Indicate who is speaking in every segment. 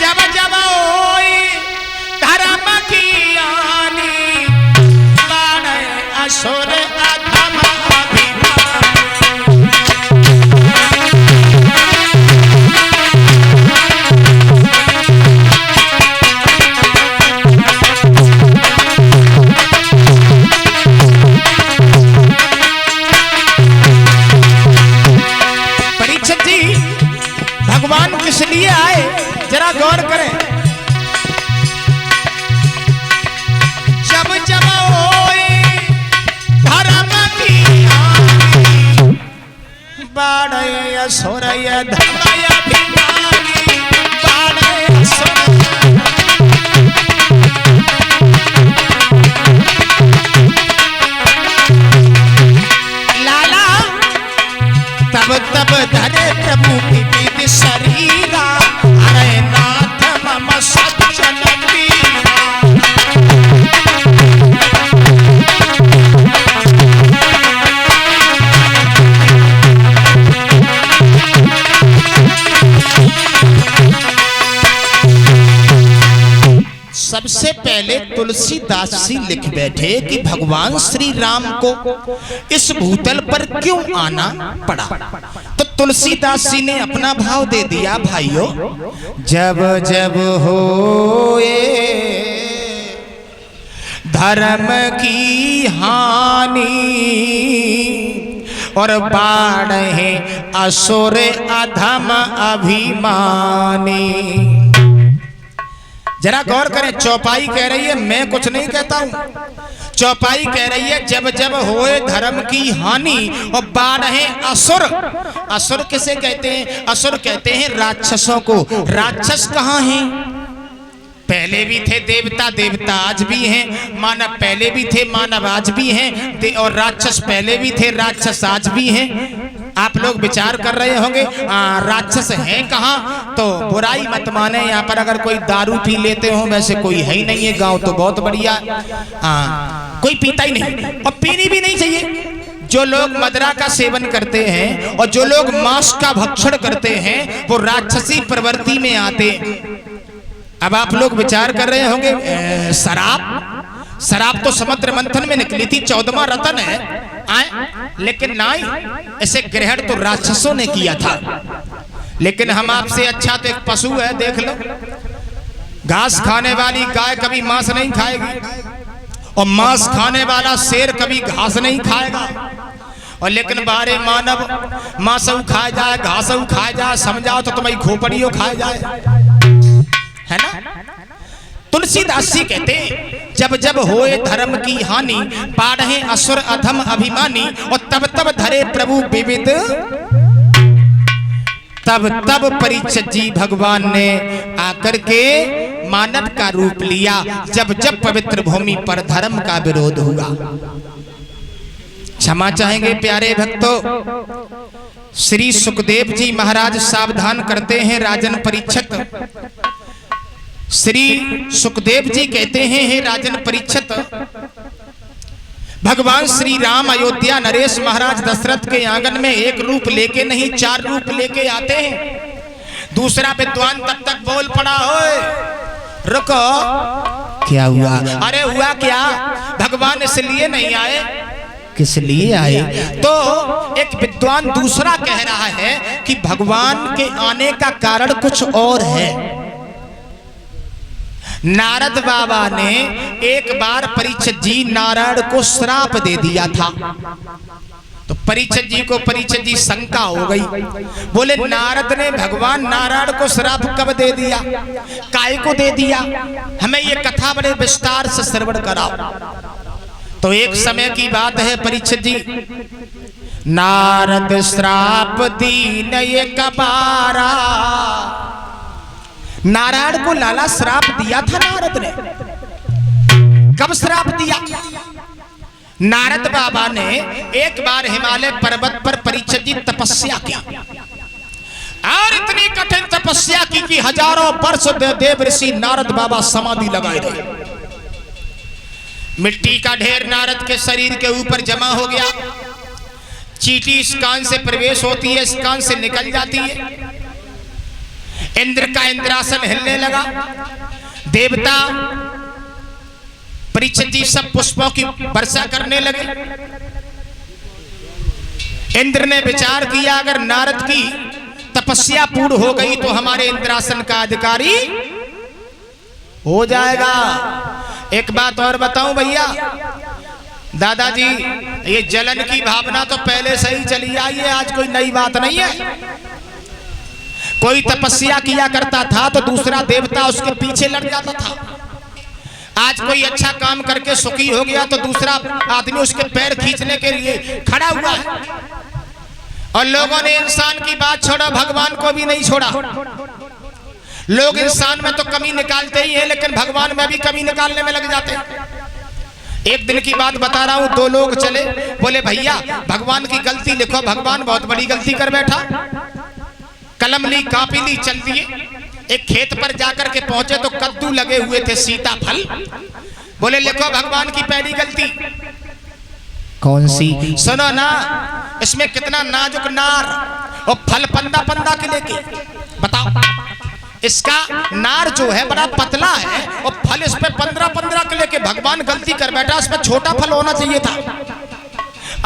Speaker 1: जब जब ओई धर्म की आनी बाड़े असुर अधम भगवान किस लिए आए जरा गौर करें। जब जब ओए धर्म की आनी बाड़े असुर धमय भिमानी बाड़े असुर लाला तब तब धरे प्रभु की शरीरा अरे नाथ मम सज्जन पीरा। सबसे पहले तुलसीदास जी लिख बैठे कि भगवान श्री राम को इस भूतल पर क्यों आना पड़ा। तो तुलसीदास जी ने अपना भाव दे दिया, भाइयों जब जब होए धर्म की हानि और बाढ़े असुर अधम अभिमानी। जरा गौर करें, चौपाई कह रही है, मैं कुछ नहीं कहता हूं, चौपाई कह रही है जब जब होए धर्म की हानि और बाढ़े असुर। असुर किसे कहते हैं? असुर कहते हैं राक्षसों को। राक्षस कहाँ हैं? पहले भी थे देवता, देवता आज भी हैं, मानव पहले भी थे, मानव आज भी हैं, और राक्षस पहले भी थे, राक्षस आज भी हैं। आप लोग विचार कर रहे होंगे राक्षस हैं कहाँ? तो बुराई मत माने, यहाँ पर अगर कोई दारू पी लेते हो, वैसे कोई है ही नहीं है, गांव तो बहुत बढ़िया, कोई पीता ही नहीं और पीनी भी नहीं चाहिए। जो लोग मदरा का सेवन करते हैं और जो लोग मांस का भक्षण करते हैं वो राक्षसी प्रवृत्ति में आते। अब आप लोग विचार कर रहे होंगे शराब तो समुद्र मंथन में निकली थी, 14वां रतन है लेकिन नहीं, इसे ग्रहण तो राक्षसों ने किया था। लेकिन हम आपसे अच्छा तो एक पशु है, देख लो, घास खाने वाली गाय कभी मांस नहीं खाएगी और मांस खाने वाला शेर कभी घास नहीं खाएगा। और लेकिन बारे मानव मांस खाए जाए, घास खाए जाए, समझाओ तो तुम्हारी खोपड़ियों खाए जाए, है ना। तुलसीदास जी कहते जब जब होए धर्म की हानि बाढ़े असुर अधम अभिमानी और तब तब धरे प्रभु विविध। तब तब परीक्षित जी भगवान ने आकर के मानव का रूप लिया जब जब पवित्र भूमि पर धर्म का विरोध हुआ। क्षमा चाहेंगे प्यारे भक्तों, श्री सुखदेव जी महाराज सावधान करते हैं राजन परीक्षित। श्री सुखदेव जी कहते हैं, हे राजन परीक्षित, भगवान श्री राम अयोध्या नरेश महाराज दशरथ के आंगन में एक रूप लेके नहीं 4 रूप लेके आते हैं। दूसरा विद्वान तब तक बोल पड़ा, ओए रुको, क्या हुआ? अरे हुआ क्या? भगवान इसलिए नहीं आए, किस लिए आए? तो एक विद्वान दूसरा कह रहा है कि भगवान के आने का कारण कुछ और है। नारद बाबा ने एक बार परीक्षित जी नारायण को श्राप दे दिया था। तो परीक्षित जी शंका हो गई, बोले नारद ने भगवान नारायण को श्राप कब दे दिया, काय को दे दिया? हमें ये कथा बड़े विस्तार से श्रवण कराओ। तो एक समय की बात है, परीक्षित जी, नारद श्राप दीन एक बारा। नारायण को लाला श्राप दिया था नारद ने। कब श्राप दिया? नारद बाबा ने एक बार हिमालय पर्वत पर परीक्षित जी तपस्या की और इतनी कठिन तपस्या की कि हजारों वर्ष देव ऋषि नारद बाबा समाधि लगाए रहे। मिट्टी का ढेर नारद के शरीर के ऊपर जमा हो गया। चींटी इस कान से प्रवेश होती है, इस कान से निकल जाती है। इंद्र का इंद्रासन हिलने लगा। देवता परीक्षित जी सब पुष्पों की वर्षा करने लगे। इंद्र ने विचार किया अगर नारद की तपस्या पूर्ण हो गई तो हमारे इंद्रासन का अधिकारी हो जाएगा। एक बात और बताऊं भैया दादाजी, ये जलन की भावना तो पहले से ही चली आई है, आज कोई नई बात नहीं है। कोई तपस्या किया करता था तो दूसरा देवता उसके पीछे लड़ जाता था। आज कोई अच्छा काम करके सुखी हो गया तो दूसरा आदमी उसके पैर खींचने के लिए खड़ा हुआ है। और लोगों ने इंसान की बात छोड़ा, भगवान को भी नहीं छोड़ा। लोग इंसान में तो कमी निकालते ही हैं, लेकिन भगवान में भी कमी निकालने में लग जाते हैं। एक दिन की बात बता रहा हूं, दो लोग चले, बोले भैया भगवान की गलती लिखो। भगवान बहुत बड़ी गलती कर बैठा। कलम ली, कापी ली, चल दिए। एक खेत पर जाकर के पहुंचे तो कद्दू लगे हुए थे, सीताफल। बोले लिखो भगवान की पहली गलती। कौन सी? सुनो ना, इसमें कितना नाजुक नार और फल पंदा पंदा के लेके बताओ। इसका नार जो है बड़ा पतला है और फल इस पे 15-15 के लेके भगवान गलती कर बैठा। इसमें छोटा फल होना चाहिए था।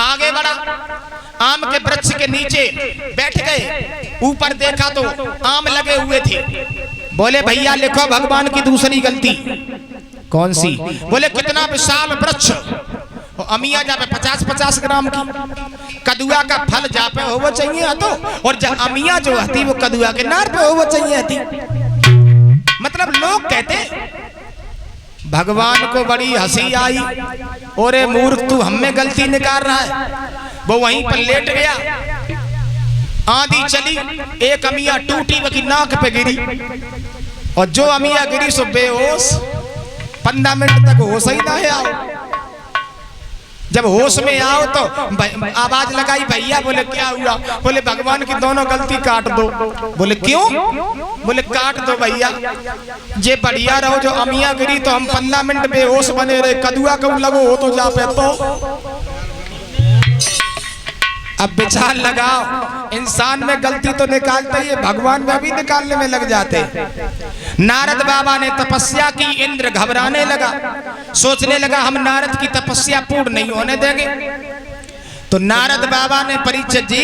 Speaker 1: आगे बढ़ा, आम के वृक्ष के नीचे बैठ गए, ऊपर देखा तो आम लगे हुए थे। बोले भैया लिखो भगवान की दूसरी गलती। कौन सी? बोले कितना विशाल वृक्ष, अमिया जापे 50-50 ग्राम की, कदुआ का फल जापे होना चाहिए तो, और अमिया जो हती वो कदुआ के नार पे होना चाहिए हती। मतलब लोग कहते भगवान को बड़ी हंसी आई, और मूर्ख तू हमें गलती निकाल रहा है। वो वहीं पर लेट गया। आंधी चली, एक अमिया टूटी, वो की नाक पे गिरी, और जो अमिया गिरी सो बेहोश। 15 मिनट तक होश ही ना आओ। जब होश में आओ तो आवाज लगाई, भैया। बोले क्या हुआ? बोले भगवान की दोनों गलती काट दो। बोले क्यों? बोले काट दो भैया, ये बढ़िया रहो। जो अमिया गिरी तो हम 15 मिनट बेहोश बने रहे, कदुआ कब लगो हो तो जा पे तो। अब विचार लगाओ, इंसान में गलती तो निकालते ही, भगवान में भी निकालने में लग जाते। नारद बाबा ने तपस्या की, इंद्र घबराने लगा, सोचने लगा हम नारद की तपस्या पूर्ण नहीं होने देंगे। तो नारद बाबा ने परीक्षित जी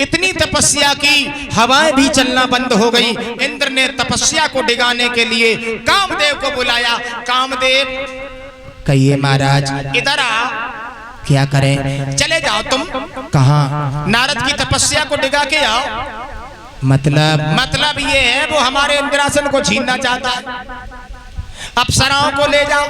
Speaker 1: इतनी तपस्या की, हवाएं भी चलना बंद हो गई। इंद्र ने तपस्या को डिगाने के लिए कामदेव को बुलाया। कामदेव कहिए महाराज इधर आ। क्या करें? चले जाओ तुम। कहाँ? नारद की तपस्या को डिगा के आओ। मतलब ये है वो हमारे इंद्रासन को छीनना चाहता है। अप्सराओं को ले जाओ,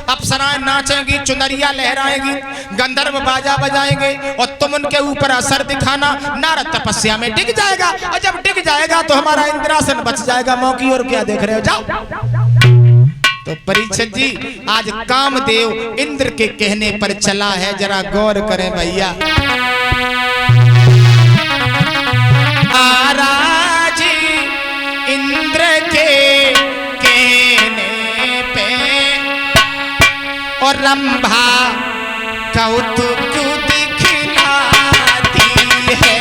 Speaker 1: अप्सराएं नाचेंगी, चुनरिया लहराएंगी, गंधर्व बाजा बजाएंगे, और तुम उनके ऊपर असर दिखाना। नारद तपस्या में टिक जाएगा, और जब टिक जाएगा तो हमारा इंद्रासन बच जाएगा। मौकी और क्या देख रहे हो, जाओ। तो परीक्षित जी आज कामदेव इंद्र के कहने पर चला है, जरा गौर करें भैया। महाराज इंद्र के कहने पे और रंभा कौतुक दिखलाती है।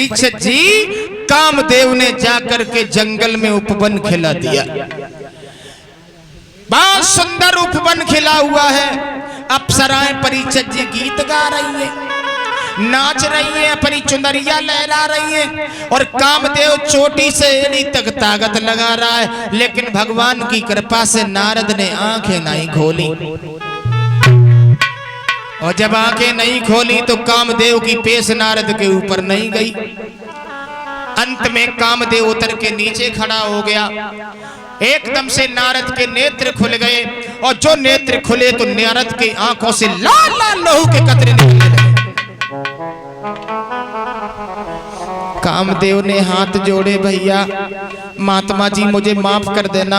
Speaker 1: परीक्षित जी, कामदेव ने जाकर के जंगल में उपवन खिला दिया। बहुत सुंदर उपवन खिला हुआ है। अप्सराएं परीक्षित जी गीत गा रही है, नाच रही है, अपनी चुनरिया लहरा रही है, और कामदेव चोटी से एड़ी तक ताकत लगा रहा है। लेकिन भगवान की कृपा से नारद ने आंखें नहीं खोली, और जब आंखें नहीं खोली तो कामदेव की पेश नारद के ऊपर नहीं गई। अंत में कामदेव उतर के नीचे खड़ा हो गया। एकदम से नारद के नेत्र खुल गए, और जो नेत्र खुले तो नारद की आंखों से लाल लाल लहू के कतरे निकलने लगे। कामदेव ने हाथ जोड़े, भैया महात्मा जी मुझे माफ कर देना,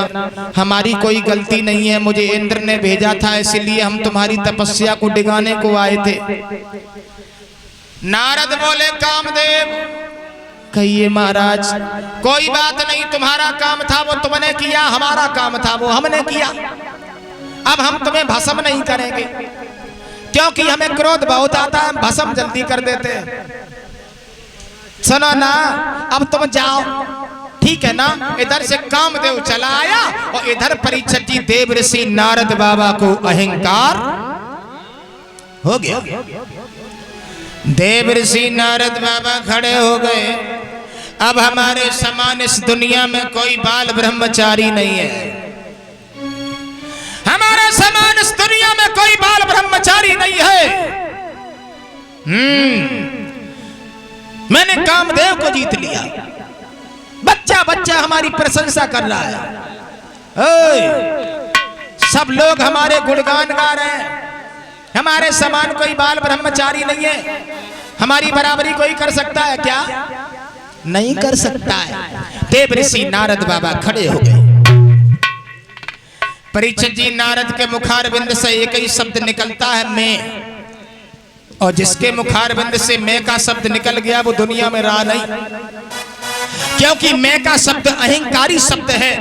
Speaker 1: हमारी कोई गलती नहीं है, मुझे इंद्र ने भेजा था, इसलिए हम तुम्हारी तपस्या को डिगाने को आए थे। नारद बोले, कामदेव कहिए महाराज। कोई बात नहीं, तुम्हारा काम था वो तुमने किया, हमारा काम था वो हमने किया। अब हम तुम्हें भस्म नहीं करेंगे, क्योंकि हमें क्रोध बहुत आता है, भस्म जल्दी कर देते हैं। सुनो ना, अब तुम जाओ, ठीक है ना। इधर से कामदेव चला आया, और इधर परीक्षित जी देव ऋषि नारद बाबा को अहंकार हो गया। देव ऋषि नारद बाबा खड़े हो गए। अब हमारे समान इस दुनिया में कोई बाल ब्रह्मचारी नहीं है, हमारे समान इस दुनिया में कोई बाल ब्रह्मचारी नहीं है। मैंने कामदेव को जीत लिया, बच्चा बच्चा हमारी प्रशंसा कर रहा है। सब लोग हमारे गुणगान गा रहे हैं, हमारे समान कोई बाल ब्रह्मचारी नहीं है। हमारी बराबरी कोई कर सकता है क्या? नहीं कर सकता है। देव ऋषि नारद बाबा खड़े हो गए। परीक्षित जी, नारद के मुखारविंद से एक ही शब्द निकलता है, मैं। और जिसके मुखारविंद से मैं का शब्द निकल गया वो दुनिया में रहा नहीं, क्योंकि मैं का शब्द अहंकारी शब्द है।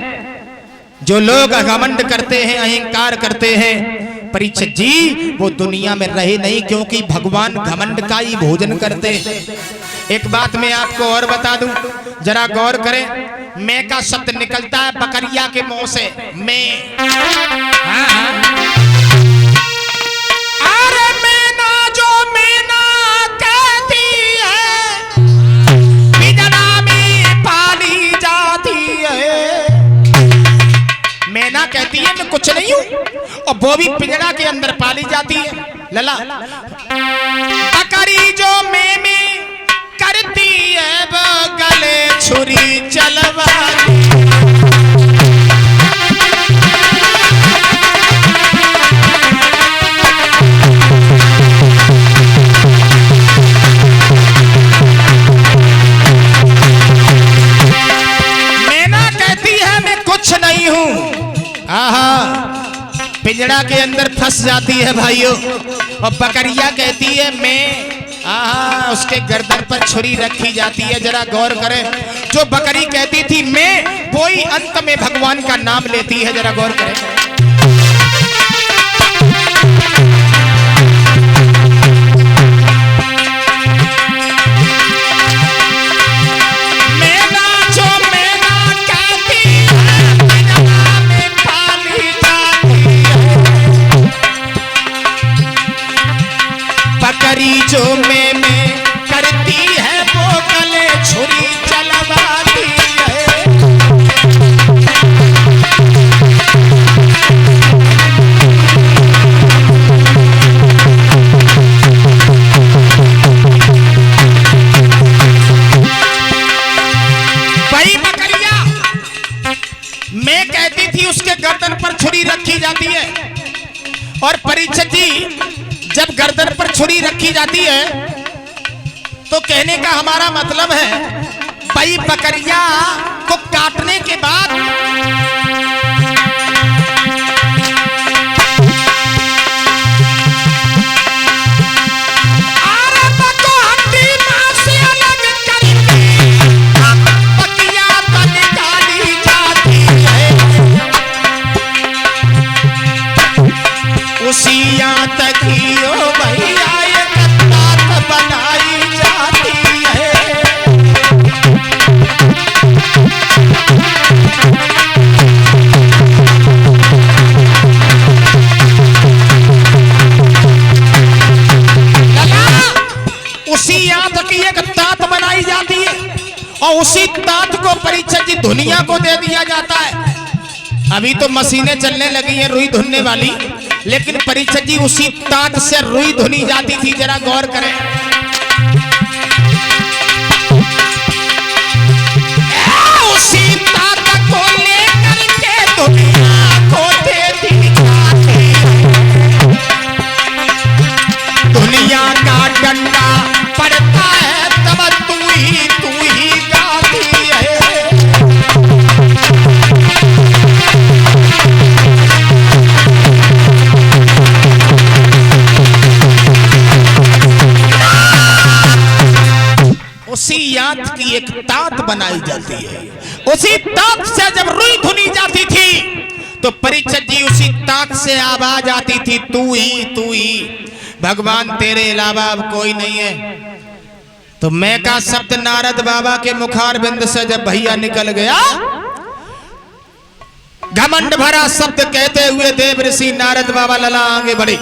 Speaker 1: जो लोग घमंड करते हैं, अहंकार करते हैं, परीक्षित जी वो दुनिया में रहे नहीं, क्योंकि भगवान घमंड का ही भोजन करते हैं। एक बात मैं आपको और बता दूं, जरा गौर करें। मैं का शब्द निकलता है बकरिया के मुंह से, मैं। अरे मैना जो मैना कहती है, पिंजरा में पाली जाती है। मैना कहती है मैं कुछ नहीं हूं, और वो भी पिंजरा के अंदर पाली जाती है। लला बकरी जो में करती है, वो गले छुरी चलवाती। मैना कहती है मैं कुछ नहीं हूं, आहा पिंजरा के अंदर फंस जाती है भाइयों। और बकरिया कहती है मैं, आहा उसके गर्दन पर छुरी रखी जाती है। जरा गौर करें, जो बकरी कहती थी मैं, वो ही अंत में भगवान का नाम लेती है। जरा गौर करें। मैना जो मैना कहती है, पिंजरा में पाली जाती है। बकरी जो में करती है, वो गले छुरी चलवाती है। भाई बकरिया मैं कहती थी, उसके गर्दन पर छुरी रखी जाती है। और परीक्षित जी, जब गर्दन पर छुरी रखी जाती है तो कहने का हमारा मतलब है, भाई बकरिया को काटने के बाद उसिया तक ही ओ भैया ये कत्तात बनाई जाती है। धुनिया को दे दिया जाता है। अभी तो मशीनें चलने लगी हैं रुई धुनने वाली, लेकिन परीक्षित जी उसी तात से रुई धुनी जाती थी, जरा गौर करें। उसी तात को लेकर के दुनिया को दे दी जाती, दुनिया का डंडा पड़ता है तब तू ही गाती है। उसी याद की एक तात बनाई जाती है। उसी तात से जब रुई धुनी जाती थी तो परीक्षित जी उसी तात से आवाज आती थी, तू ही भगवान, तेरे अलावा अब कोई नहीं है। तो मैं का शब्द नारद बाबा के मुखार बिंद से जब भैया निकल गया, घमंड भरा शब्द कहते हुए देव ऋषि नारद बाबा लला आगे बढ़े।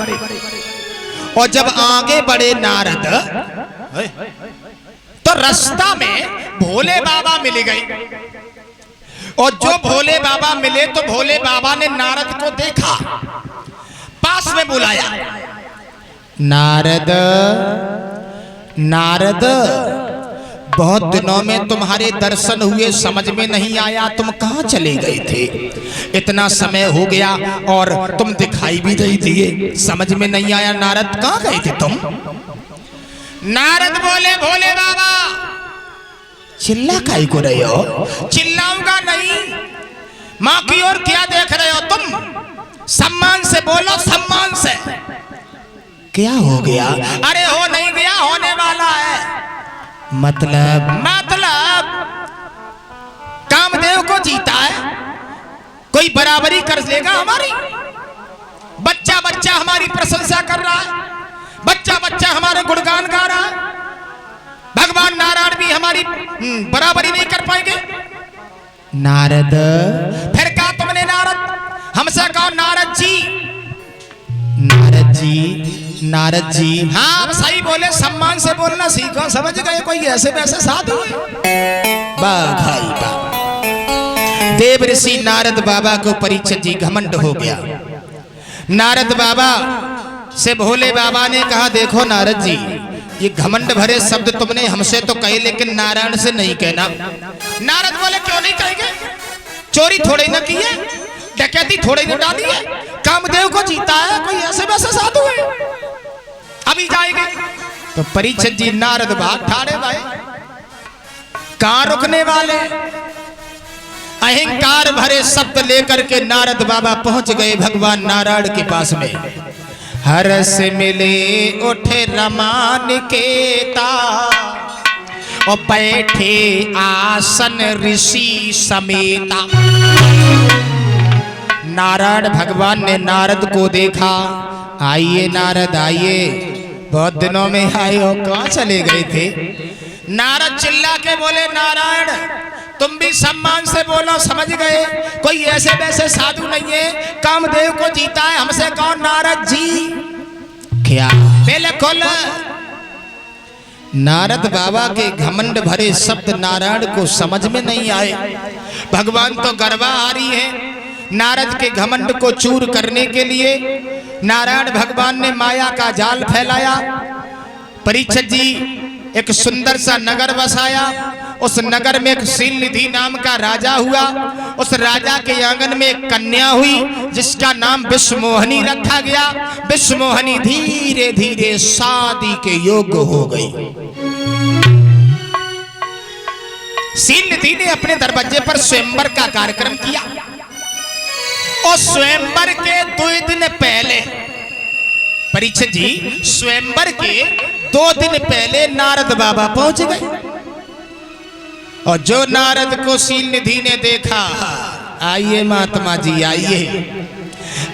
Speaker 1: और जब आगे बढ़े नारद तो रास्ता में भोले बाबा मिल गए। और जो भोले बाबा मिले तो भोले बाबा ने नारद को देखा, पास में बुलाया, नारद नारद, बहुत दिनों में तुम्हारे दर्शन हुए, समझ में नहीं आया तुम कहां चले गए थे। इतना समय हो गया और तुम दिखाई भी नहीं दिए, समझ में नहीं आया नारद कहां गए थे तुम। नारद बोले, भोले बाबा चिल्ला काहे को रहे हो। चिल्लाऊंगा नहीं, मां की ओर क्या देख रहे हो तुम, सम्मान से बोलो, सम्मान से। क्या हो गया। अरे हो नहीं गया, होने वाला है। मतलब कामदेव को जीता है, कोई बराबरी कर लेगा हमारी। बच्चा बच्चा हमारी प्रशंसा कर रहा है, बच्चा बच्चा हमारे गुणगान गा रहा है। भगवान नारायण भी हमारी बराबरी नहीं कर पाएंगे। नारद, फिर कहा तुमने नारद, हमसे कहो नारद जी। नारद जी, नारद जी, हाँ सही बोले, सम्मान से बोलना सीखो, समझ गए, कोई ऐसे वैसे साधु है। भाई देव ऋषि नारद बाबा को परीक्षित जी घमंड हो गया। नारद बाबा से भोले बाबा ने कहा, देखो नारद जी, ये घमंड भरे शब्द तुमने हमसे तो कहे, लेकिन नारायण से नहीं कहना। नारद बोले, क्यों नहीं कहेंगे, चोरी थोड़ी ना की है, डकैती थोड़ी ना डाली है, कामदेव को जीता है, कोई ऐसे वैसे साधु है, अभी जाएंगे। तो परीक्षित जी नारद भाग ठाड़े भाई, कहां रुकने वाले। अहंकार भरे शब्द लेकर के नारद बाबा पहुंच गए भगवान नारायण के पास में। हरस मिले उठे रमान केता, और बैठे आसन ऋषि समेता। नारायण भगवान ने नारद को देखा, आइए नारद आइए, बहुत दिनों में आए हो, कहां चले गए थे। नारद चिल्ला के बोले, नारायण तुम भी सम्मान से बोलो, समझ गए, कोई ऐसे वैसे साधु नहीं है, कामदेव को जीता है, हमसे कहो नारद जी। क्या बिल्कुल। नारद बाबा के घमंड भरे शब्द नारायण को समझ में नहीं आए। भगवान तो गर्वाहारी है। नारद के घमंड को चूर करने के लिए नारायण भगवान ने माया का जाल फैलाया। परीक्षित जी एक सुंदर सा नगर बसाया। उस नगर में एक शील निधि नाम का राजा हुआ। उस राजा के आंगन में एक कन्या हुई जिसका नाम विश्वमोहिनी रखा गया। विश्वमोहिनी धीरे धीरे शादी के योग्य हो गई। शील निधि ने अपने दरवाजे पर स्वयंवर का कार्यक्रम किया और स्वयंवर के 2 दिन पहले, परीक्षित जी स्वयंवर के 2 दिन पहले नारद बाबा पहुंच गए। और जो नारद को शील निधि ने देखा, आइए महात्मा जी आइए,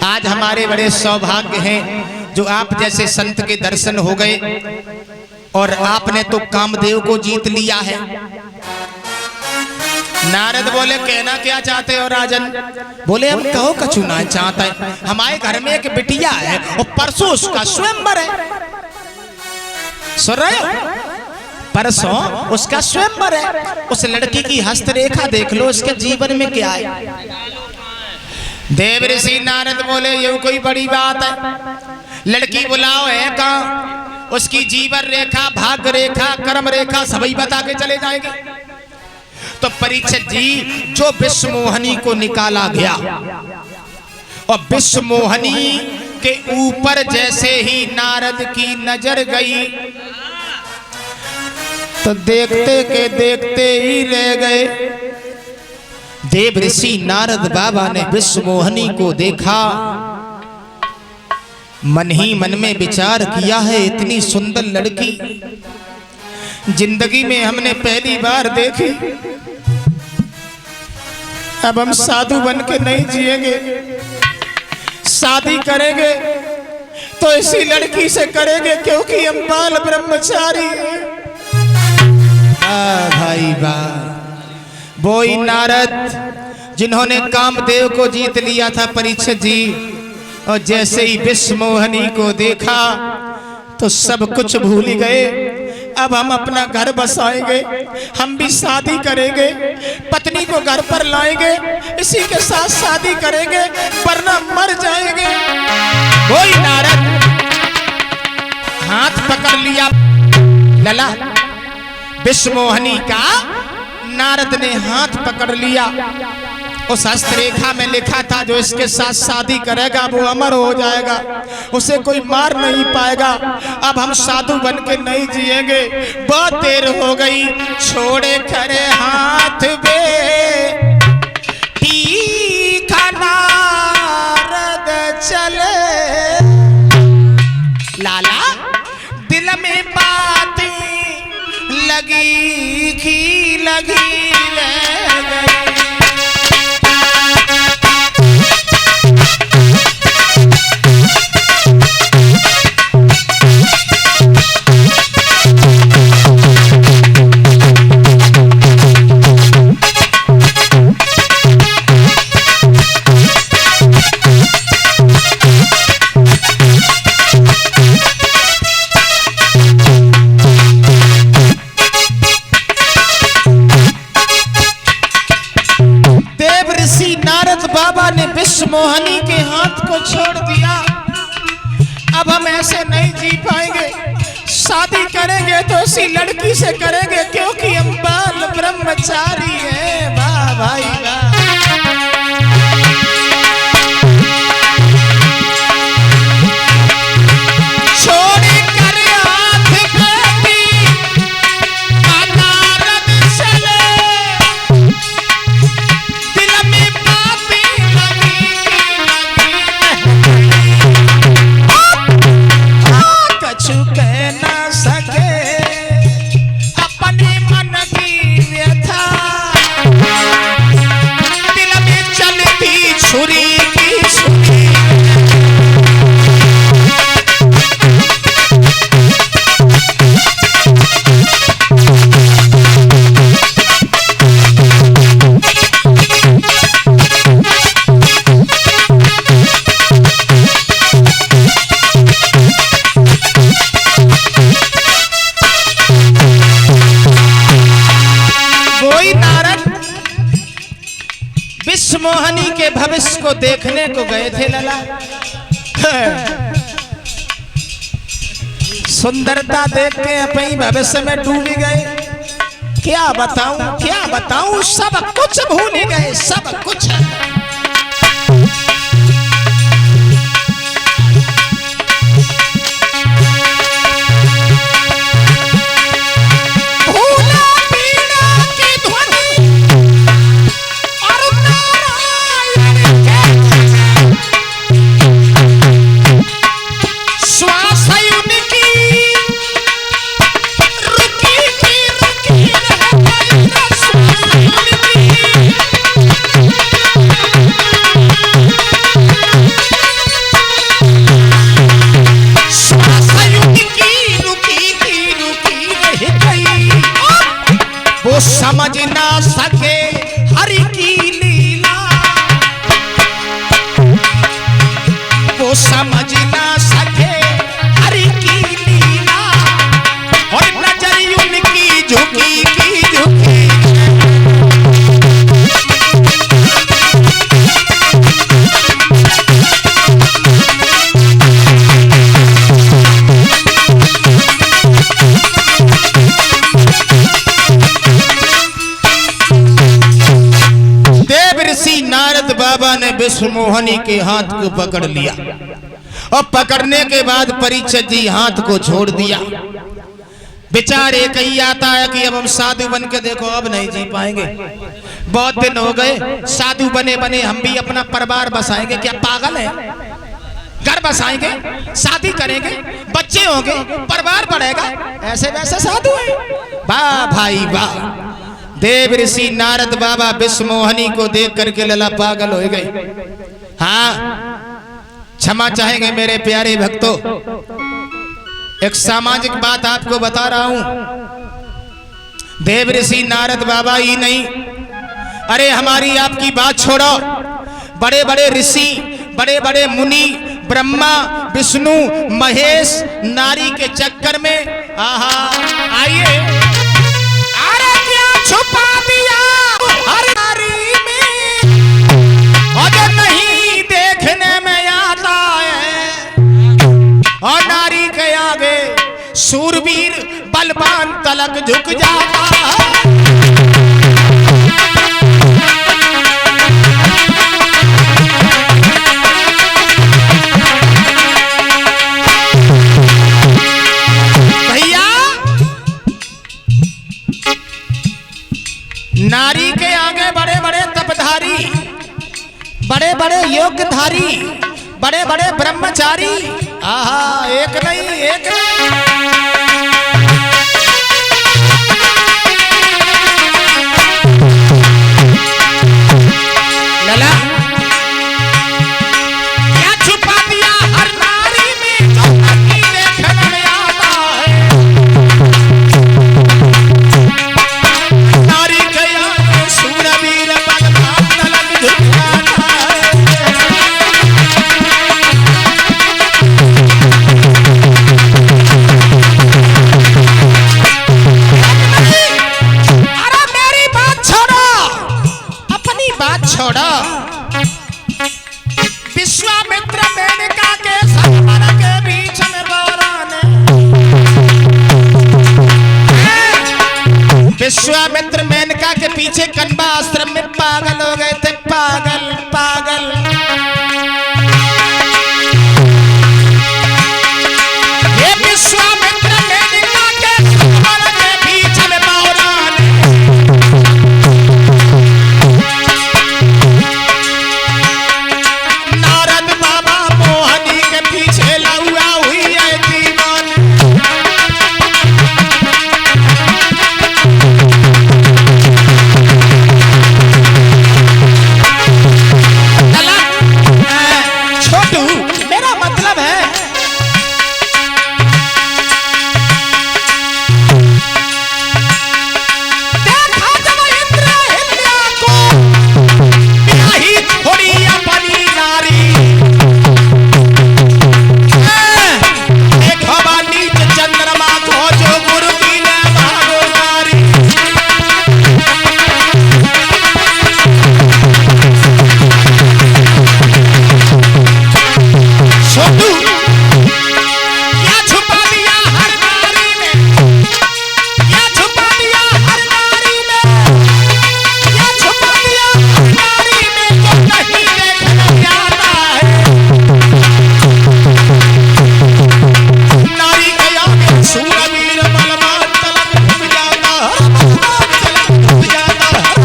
Speaker 1: आज हमारे बड़े सौभाग्य हैं जो आप जैसे संत के दर्शन हो गए और आपने तो कामदेव को जीत लिया है। नारद बोले, कहना क्या चाहते हो राजन। बोले, हम कहो कछु ना चाहता है, हमारे घर में एक बिटिया है और परसों उसका स्वयंवर है। सुन रहे हो, परसों उसका स्वयंवर है। उस लड़की की हस्तरेखा देख लो, उसके जीवन में क्या है। देव ऋषि नारद बोले ये कोई बड़ी बात है, लड़की बुलाओ है कहाँ। उसकी जीवन रेखा, भाग्य रेखा, कर्म रेखा सभी बता के चले जाएंगे। तो परीक्षित जी जो विश्वमोहनी को निकाला गया और विश्वमोहनी के ऊपर जैसे ही नारद की नजर गई तो देखते के देखते ही रह गए। देव ऋषि नारद बाबा ने विश्वमोहनी को देखा, मन ही मन में विचार किया है इतनी सुंदर लड़की जिंदगी में हमने पहली बार देखी। अब हम साधु बन के नहीं जिएंगे, शादी करेंगे तो इसी लड़की से करेंगे क्योंकि हम बाल ब्रह्मचारी हैं। भाई वाह, वही नारद जिन्होंने कामदेव को जीत लिया था परीक्षित जी, और जैसे ही विश्वमोहनी को देखा तो सब कुछ भूल गए। अब हम अपना घर बसाएंगे, हम भी शादी करेंगे, पत्नी को घर पर लाएंगे, इसी के साथ शादी करेंगे वरना मर जाएंगे। वही नारद हाथ पकड़ लिया लला विश्वमोहनी का, नारद ने हाथ पकड़ लिया। उस हस्तरेखा में लिखा था जो इसके साथ शादी करेगा वो अमर हो जाएगा, उसे कोई मार नहीं पाएगा। अब हम साधु बन के नहीं जिएंगे, बहुत देर हो गई। छोड़े खरे हाथ बे तीखा नारद चले, लाला दिल में बातें लगी की लगी रह गई। बाबा ने विश्वमोहनी के हाथ को छोड़ दिया। अब हम ऐसे नहीं जी पाएंगे, शादी करेंगे तो इसी लड़की से करेंगे क्योंकि हम बाल ब्रह्मचारी हैं। वाह भाई वाह, छोड़े कर हाथ बेटी नारद चले, दिल में बातें लगी कछु कह ना सके अपने मन की व्यथा, दिल में चलती छुरी की छुरी। विश्वमोहनी के भविष्य को देखने को गए थे लला। सुंदरता देख के अपनी भविष्य में डूब गए। क्या बताऊं, सब कुछ भूल गए, सब कुछ। ऋषि नारद बाबा ने विश्व मोहनी के हाथ को पकड़ लिया और पकड़ने के बाद परीक्षित जी हाथ को छोड़ दिया। विचार एक ही आता है कि अब हम साधु बन के देखो, अब नहीं जी पाएंगे, बहुत दिन हो गए साधु बने बने, हम भी अपना परिवार बसाएंगे, क्या पागल है? घर बसाएंगे, शादी करेंगे, बच्चे होंगे, परिवार बढ़ेगा, ऐसे वैसे साधु है। वाह भाई वाह। देव ऋषि नारद बाबा विश्व मोहनी को देख करके लला पागल हो गए। हाँ, क्षमा चाहेंगे मेरे प्यारे भक्तों, एक सामाजिक बात आपको बता रहा हूं। देव ऋषि नारद बाबा ही नहीं, अरे हमारी आपकी बात छोड़ो, बड़े बड़े ऋषि, बड़े बड़े मुनि, ब्रह्मा विष्णु महेश नारी के चक्कर में, आहा आइए, अरे क्या छुपा दिया हर नारी में, और जो नहीं देखने में आता है, और नारी के आगे सूरवीर बलवान तलक झुक जाता है। नारी के आगे बड़े बड़े तपधारी, बड़े बड़े योग्यधारी, बड़े बड़े ब्रह्मचारी, आहा एक नहीं एक नहीं। लला क्या छुपा दिया हर नारी में, जो नहीं देखने में आता है, नारी के आगे सूरवीर बलवान तलक झुक जाता है। अरे मेरी बात छोड़ो, अपनी बात छोड़ो, विश्वामित्र मेनका के सरोवर के बीच में विश्वामित्र मेनका के पीछे कन्वा आश्रम में पागल हो गए थे, पागल पागल। ये विश्वामित्र मेनका के सरोवर के बीच में नारद बाबा मोहनी के पीछे लहुआ हुई है दीवान। छोटू मेरा मतलब है, देखा जब इंद्र हिल्या को बियाही थोड़ी अपनी नारी, देखो नीच चंद्रमा को जो गुरु की ने भागो नारी। छोटू क्या छुपा दिया हर नारी में, क्या छुपा दिया हर नारी में, क्या छुपा दिया हर नारी में, जो नहीं देखने में आता है, नारी के आगे सूरवीर बलवान तलक झुक जाता है, तलक झुक जाता है।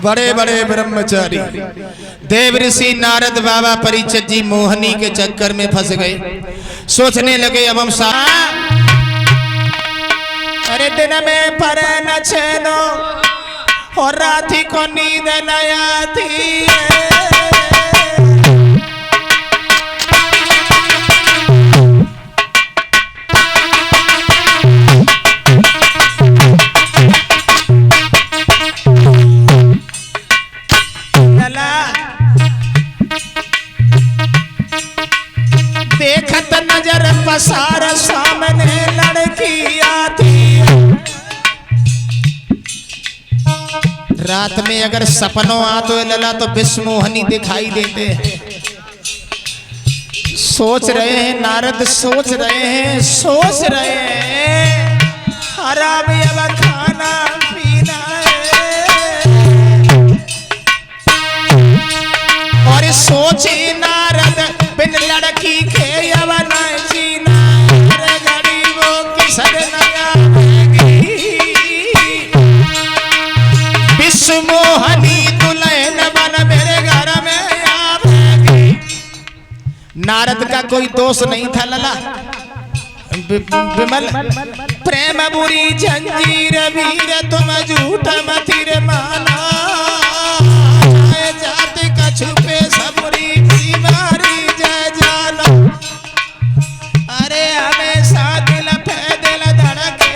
Speaker 1: बड़े बड़े ब्रह्मचारी देव ऋषि नारद बाबा परीक्षित जी मोहनी के चक्कर में फंस गए। सोचने लगे अब हम अरे दिन में पर न चैनो और राती को नींद न आती है। देखत नजर पसार सामने लड़की आती, रात में अगर सपनों आते लला तो विश्व मोहनी दिखाई देते हैं। सोच रहे हैं नारद, सोच रहे हैं आराम अब खाना पीना और सोचे नारद बिन लड़की के अब न जीना गरीबों की सदनया विश्व मोहनी दुल्हन बन मेरे घर में आवेगी। नारद का कोई दोष नहीं था लला विमल प्रेम बुरी जंजीर वीर तुम झूठ मथिर माना जाति का छुपे सबरी बीमारी जय जाना अरे हमेशा दिल पे दिल धड़के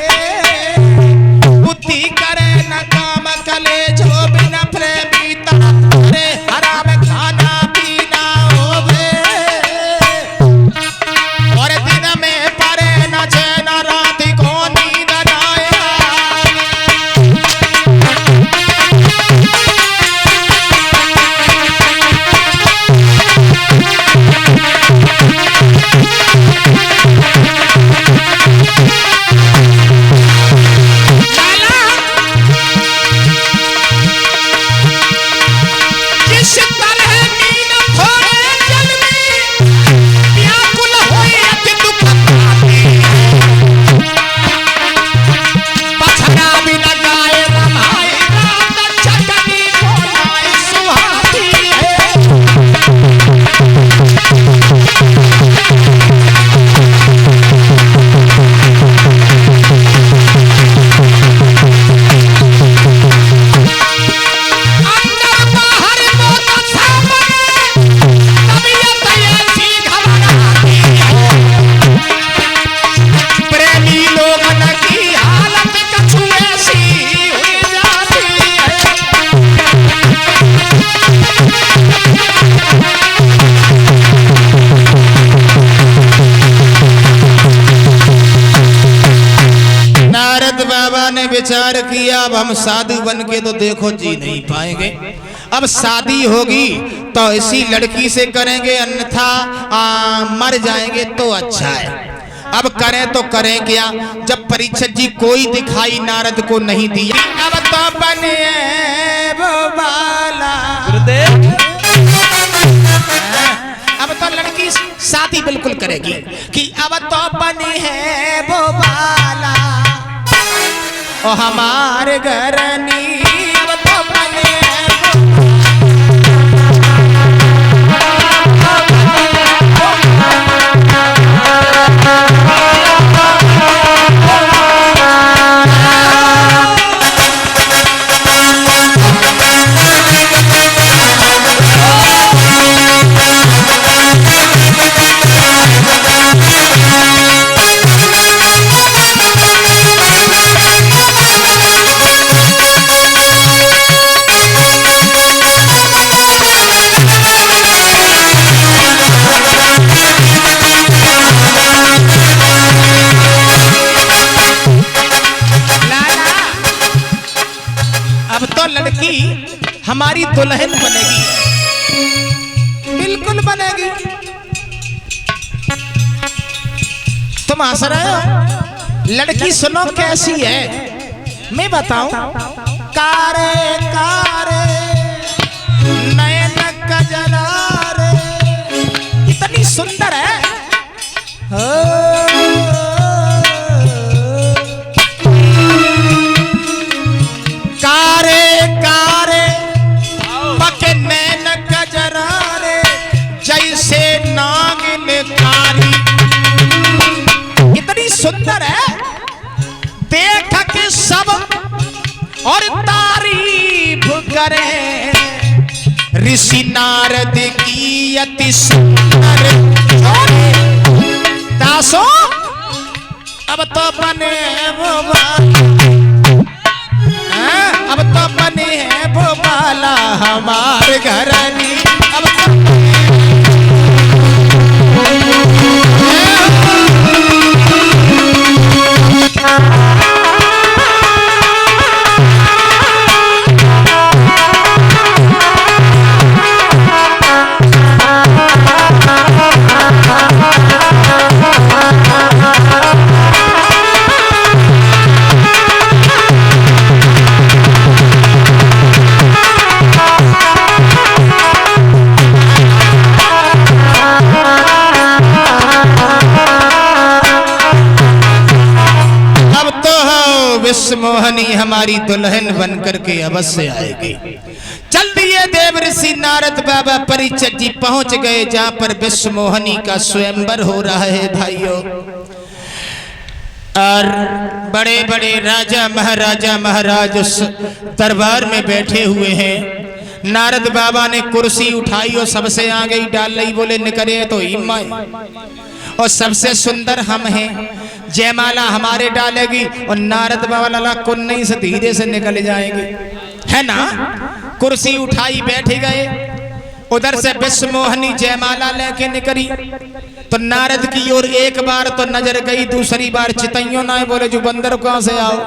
Speaker 1: बुद्धि करे न काम कले जो बिना प्रेमी अरे हराम खाना पीना होवे और दिन में परे न चैन रात को नींद न आए। जिस तरह नींद थोड़े जल में व्याकुल होए अति दुख पाती पछड़ा भी लगाए रमाए रात चटनी बोलाए सुहाती है। अंदर बाहर बहुत सामने तबीयत ऐसी घबराती है प्रेमी लोगन की हालत कछु ऐसी हुई जाती है। नारद बाबा ने विचार किया अब हम साधु बन के तो देखो जी नहीं पाएंगे, अब शादी होगी तो इसी लड़की से करेंगे अन्यथा मर जाएंगे तो अच्छा है। अब करें तो करें क्या, जब परीक्षित जी कोई दिखाई नारद को नहीं दिया अब तो बने वो बाला अब तो लड़की शादी बिल्कुल करेगी कि अब तो बने हैं वो बाला ओ हमारे घर नी अब तो बने लड़की हमारी दुल्हन बनेगी, बिल्कुल बनेगी। तुम हंस रहे हो, लड़की सुनो कैसी है मैं बताऊं। कारे कारे नयन कजरा रे इतनी सुंदर है कारे कारे पके नैन कजरा रे जैसे नागिन कारी इतनी सुंदर है देख के सब और तारीफ करे। ऋषि नारद की अति सुंदर दासो अब तो बने वो अब तो बने हैं वो बाला हमारे घर नी अब तो विश्व मोहनी हमारी दुल्हन बन करके अवश्य आएगी। चल दिए देव ऋषि नारद बाबा परीक्षित जी पहुंच गए जहां पर विश्व मोहनी का स्वयंवर हो रहा है भाइयों। और बड़े बड़े राजा महाराजा महाराज उस दरबार में बैठे हुए हैं। नारद बाबा ने कुर्सी उठाई और सबसे आगे ही डाल ली, बोले निकले तो हिम्मा और सबसे सुंदर हम हैं, जयमाला हमारे डालेगी और नारद बाबा कुन्नी से धीरे से निकल जाएंगे, है ना। कुर्सी उठाई बैठ गए, उधर से विश्व मोहनी जयमाला लेके निकली तो नारद की ओर एक बार तो नजर गई, दूसरी बार चितइयों ना, बोले जो बंदर कहां से आओ।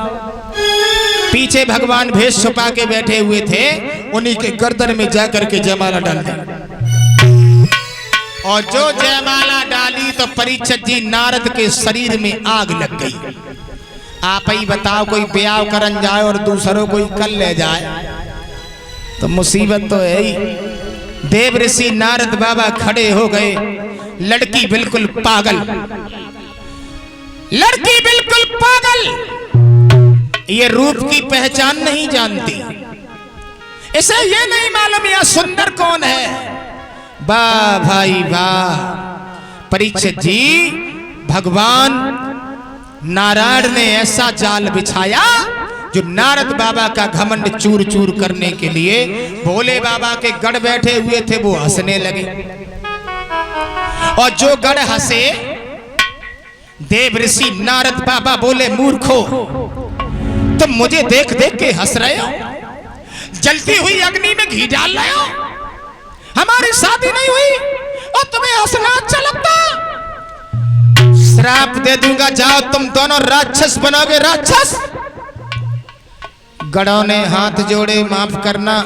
Speaker 1: पीछे भगवान भेष छुपा के बैठे हुए थे, उन्हीं के गर्दन में जाकर के जयमाला डाल दी। और जो जयमाला डाली तो परीक्षित जी नारद के शरीर में आग लग गई। आप ही बताओ, कोई ब्याह करन जाए और दूसरों कोई कल ले जाए तो मुसीबत तो है ही। देव ऋषि नारद बाबा खड़े हो गए। लड़की बिल्कुल पागल, लड़की बिल्कुल पागल, ये रूप की पहचान नहीं जानती, इसे ये नहीं मालूम यह सुंदर कौन है। वाह भाई वाह। परीक्षित जी भगवान नारायण ने ऐसा जाल बिछाया जो नारद बाबा का घमंड चूर चूर करने के लिए भोले बाबा के गढ़ बैठे हुए थे वो हंसने लगे। और जो गढ़ हंसे, देव ऋषि नारद बाबा बोले मूर्खो, तुम मुझे देख देख के हंस रहे हो, जलती हुई अग्नि में घी डाल रहे हो, हमारी शादी नहीं हुई और तुम्हें हंसना अच्छा लगता। श्राप दे दूंगा, जाओ तुम दोनों राक्षस बनोगे, राक्षस। गढ़ों ने हाथ जोड़े, माफ करना,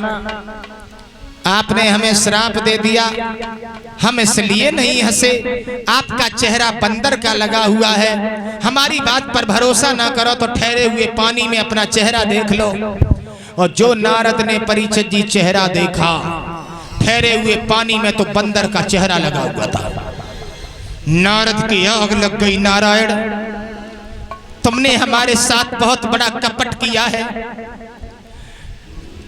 Speaker 1: आपने हमें श्राप दे दिया, हम इसलिए नहीं हंसे, आपका चेहरा बंदर का लगा हुआ है, हमारी बात पर भरोसा ना करो तो ठहरे हुए पानी में अपना चेहरा देख लो। और जो नारद ने परीक्षित जी चेहरा देखा ठहरे हुए पानी में, तो बंदर का चेहरा लगा हुआ था। नारद की आग लग गई। नारायण, तुमने हमारे साथ बहुत बड़ा कपट किया है,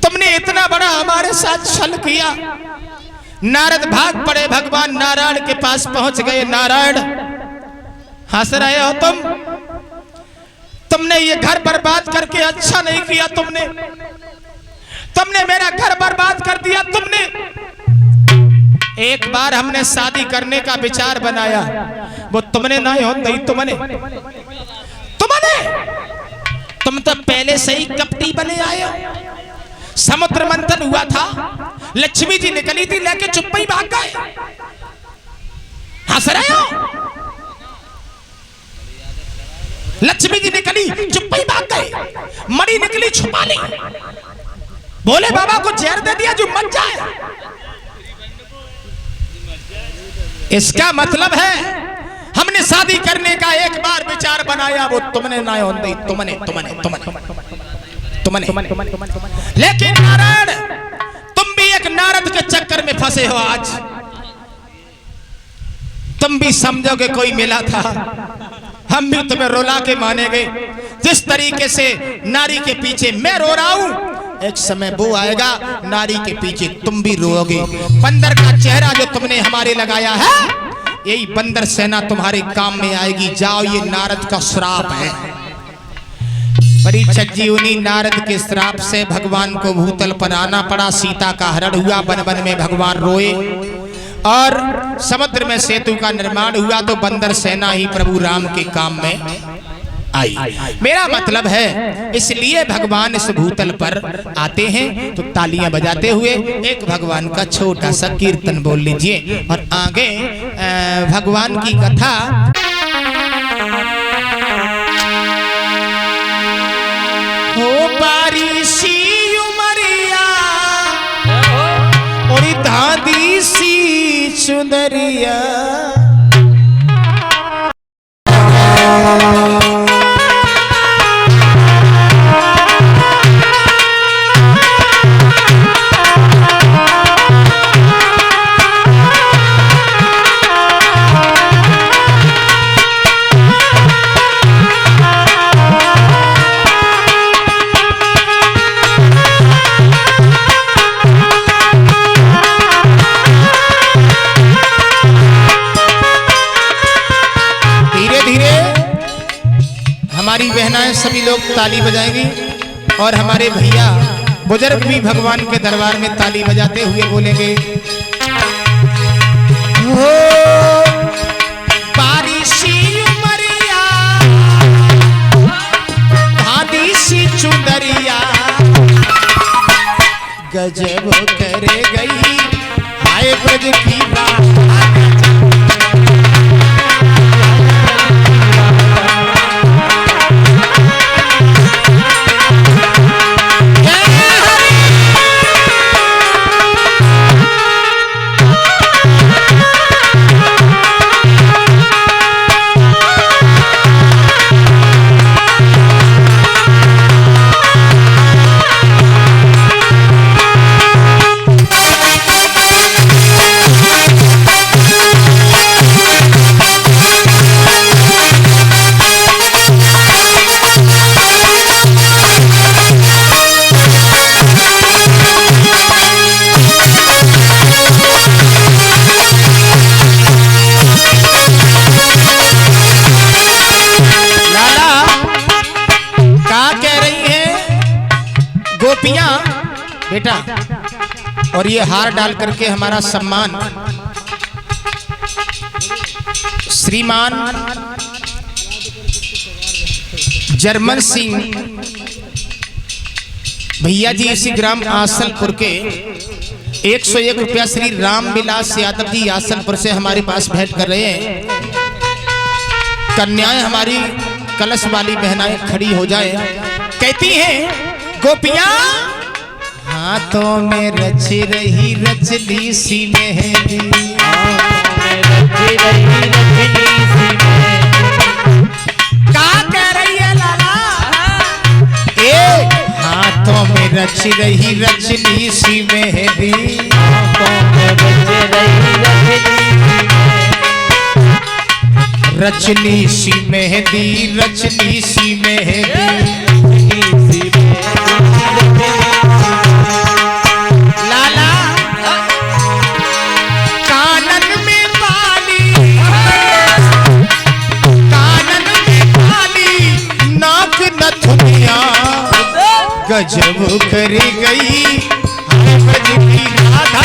Speaker 1: तुमने इतना बड़ा हमारे साथ छल किया। नारद भाग पड़े, भगवान नारायण के पास पहुंच गए। नारायण, हंस रहे हो तुमने ये घर बर्बाद करके अच्छा नहीं किया, तुमने मेरा घर बर्बाद कर दिया। तुमने एक बार हमने शादी करने का विचार बनाया, वो तुमने ना हो नहीं, तुम तो पहले से ही कपटी बने आए हो। समुद्र मंथन हुआ था, लक्ष्मी जी निकली थी, लेके चुप्पी भाग गए। हंस रहे हो? लक्ष्मी जी निकली, चुप्पी भाग गए, मणि निकली, छुपा ली, भोले बाबा को जहर दे दिया जो मर जाए। इसका मतलब है हमने शादी करने का एक बार विचार बनाया, वो तुमने ना हो नहीं, तुमने। लेकिन नारायण, तुम भी एक नारद के चक्कर में फंसे हो। आज तुम भी समझोगे कोई मिला था, हम भी तुम्हें रुला के मानेंगे। जिस तरीके से नारी के पीछे मैं रो रहा हूं, एक समय वो आएगा नारी के पीछे तुम भी रोओगे। बंदर का चेहरा जो तुमने हमारे लगाया है, यही बंदर सेना तुम्हारे काम में आएगी। जाओ, ये नारद का श्राप है। परीक्षित जी उन्हीं नारद के श्राप से भगवान को भूतल पर आना पड़ा। सीता का हरण हुआ, वन वन में भगवान रोए और समुद्र में सेतु का निर्माण हुआ, तो बंदर सेना ही प्रभु राम के काम में आई। मेरा मतलब है, इसलिए भगवान इस भूतल पर आते हैं तो तालियां बजाते हुए एक भगवान का छोटा सा कीर्तन बोल लीजिए और आगे भगवान की कथा। हो बारिशी उमरिया और धादी सी सुंदरिया, हमारी बहनाएं सभी लोग ताली बजाएंगी और हमारे भैया बुजुर्ग भी भगवान के दरबार में ताली बजाते हुए बोलेंगे, हो बारिशी उमरिया भादी सी चुनरिया गजब करे गई हाय ब्रज की बात। गोपियां बेटा और ये हार डाल करके हमारा सम्मान श्रीमान जर्मन सिंह भैया जी इसी ग्राम आसलपुर के 101 रुपया श्री राम विलास यादव जी आसलपुर से हमारे पास भेंट कर रहे हैं। कन्याएं हमारी कलश वाली बहनाएं खड़ी हो जाए, कहती हैं गोपियां हाथों में रच रही रचली सी मेहंदी, क्या कह रही है लाला? हाथों में रच रही रचली सी मेहंदी, रचली सी मेहंदी, रचली सी मेहंदी। लाला कानन में बाली, कानन में बाली, नाक नथुनिया गजब कर गई ब्रज की राधा।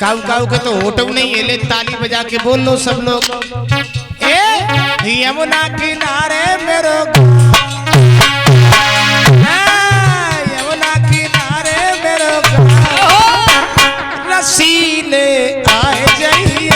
Speaker 1: काऊ काऊ के तो होटल नहीं है, ले ताली बजा के बोल लो सब लोग। यमुना किनारे मेरो यमुना किनारे मेरो रसीले आए जाइए।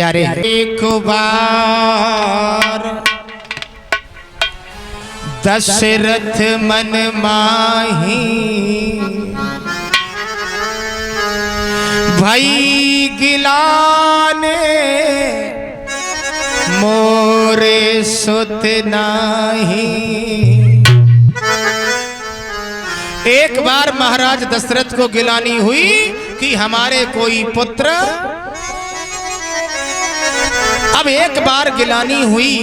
Speaker 1: प्यारे एक बार दशरथ मन माही भई गिलाने मोरे सुत नाही। एक बार महाराज दशरथ को गिलानी हुई कि हमारे कोई पुत्र, अब एक बार गिलानी हुई,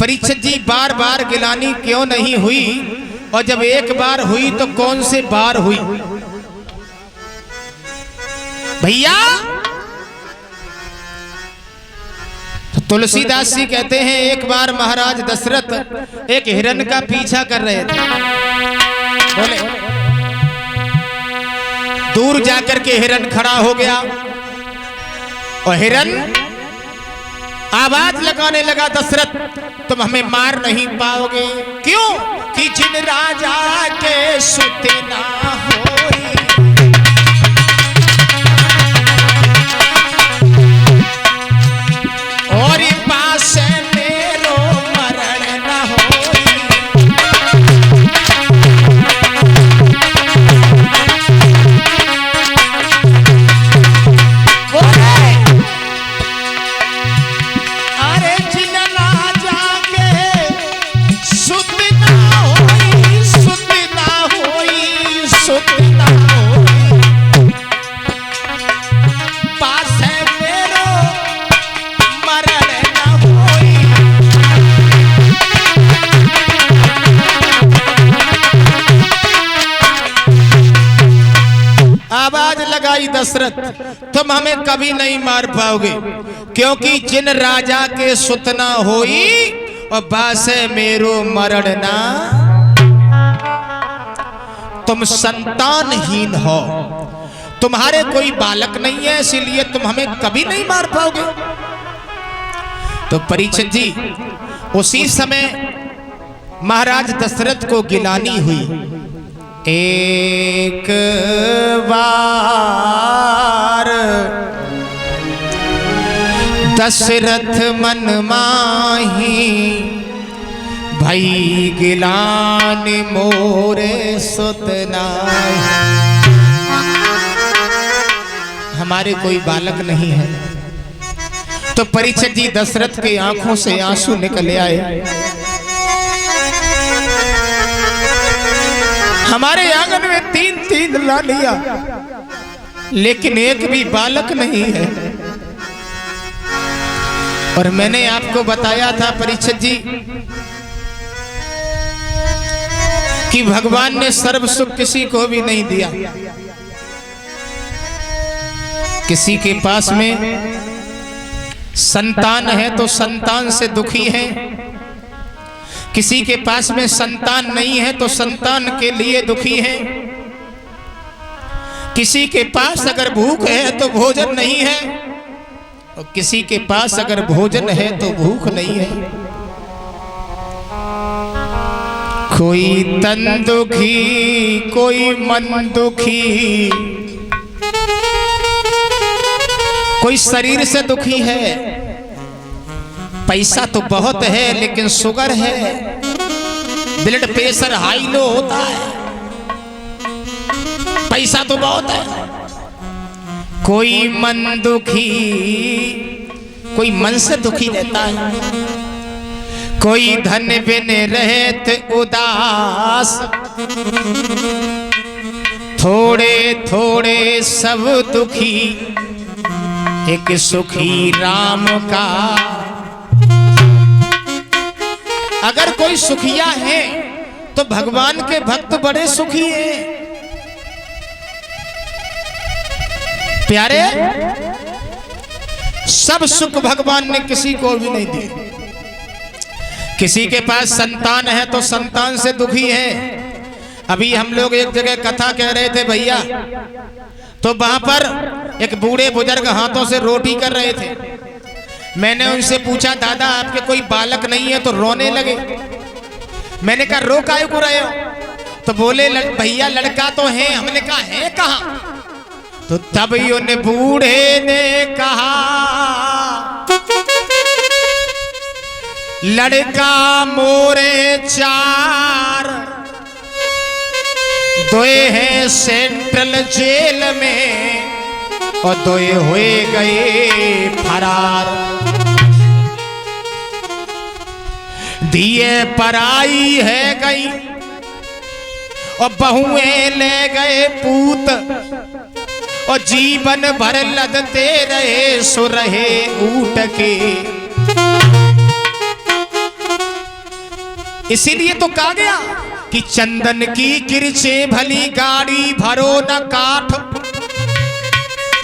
Speaker 1: परीक्षित जी बार बार गिलानी क्यों नहीं हुई? और जब एक बार हुई तो कौन से बार हुई? भैया तो तुलसीदास जी कहते हैं एक बार महाराज दशरथ एक हिरण का पीछा कर रहे थे। बोले दूर जाकर के हिरण खड़ा हो गया और हिरण आवाज लगाने लगा, दशरथ तुम हमें मार नहीं पाओगे। क्यों? कि जिन राजा के सुत ना होई, और पास मेरो मरण ना होई। आवाज लगाई दशरथ, तुम हमें कभी नहीं मार पाओगे, क्योंकि जिन राजा के सुत ना होई और बासे मेरो मरण ना, तुम संतानहीन हो, तुम्हारे कोई बालक नहीं है, इसलिए तुम हमें कभी नहीं मार पाओगे। तो परीक्षित जी उसी समय महाराज दशरथ को गिलानी हुई। एक बार दशरथ मन माही भई गिलान मोरे सुत नाही। हमारे कोई बालक नहीं है। तो परीक्षित जी दशरथ के आंखों से आंसू निकल आए। हमारे आंगन में 3-3 लालिया, लेकिन एक भी बालक नहीं है। और मैंने आपको बताया था परीक्षित जी कि भगवान ने सर्व सुख किसी को भी नहीं दिया। किसी के पास में संतान है तो संतान से दुखी है, किसी के पास में संतान नहीं है तो संतान के लिए दुखी है, किसी के पास अगर भूख है तो भोजन नहीं है, और किसी के पास अगर भोजन है तो भूख नहीं है। कोई तन दुखी, कोई मन दुखी, कोई शरीर से दुखी है। पैसा तो बहुत है लेकिन शुगर है, ब्लड प्रेशर हाई लो होता है। पैसा तो बहुत है। कोई मन दुखी, कोई मन से दुखी रहता है। कोई धन बिन रहत उदास, थोड़े थोड़े सब दुखी, एक सुखी राम का। अगर कोई सुखिया है तो भगवान के भक्त बड़े सुखी हैं। प्यारे, सब सुख भगवान ने किसी को भी नहीं दिए। किसी के पास संतान है तो संतान से दुखी है। अभी हम लोग एक जगह कथा कह रहे थे भैया, तो वहां पर एक बूढ़े बुजुर्ग हाथों से रोटी कर रहे थे। मैंने उनसे पूछा, दादा आपके कोई बालक नहीं है? तो रोने लगे। मैंने कहा रो काहे को रहे हो? तो बोले भैया लड़का तो है। हमने कहा है कहाँ? तो तब उन बूढ़े ने कहा लड़का मोरे चार, दोए हैं सेंट्रल जेल में और दोए हुए गए फरार। दिए पराई है गई और बहुएं ले गए पूत, और जीवन भर लदते रहे सो रहे ऊट के। इसीलिए तो कहा गया कि चंदन की किरचे भली गाड़ी भरो न काठ,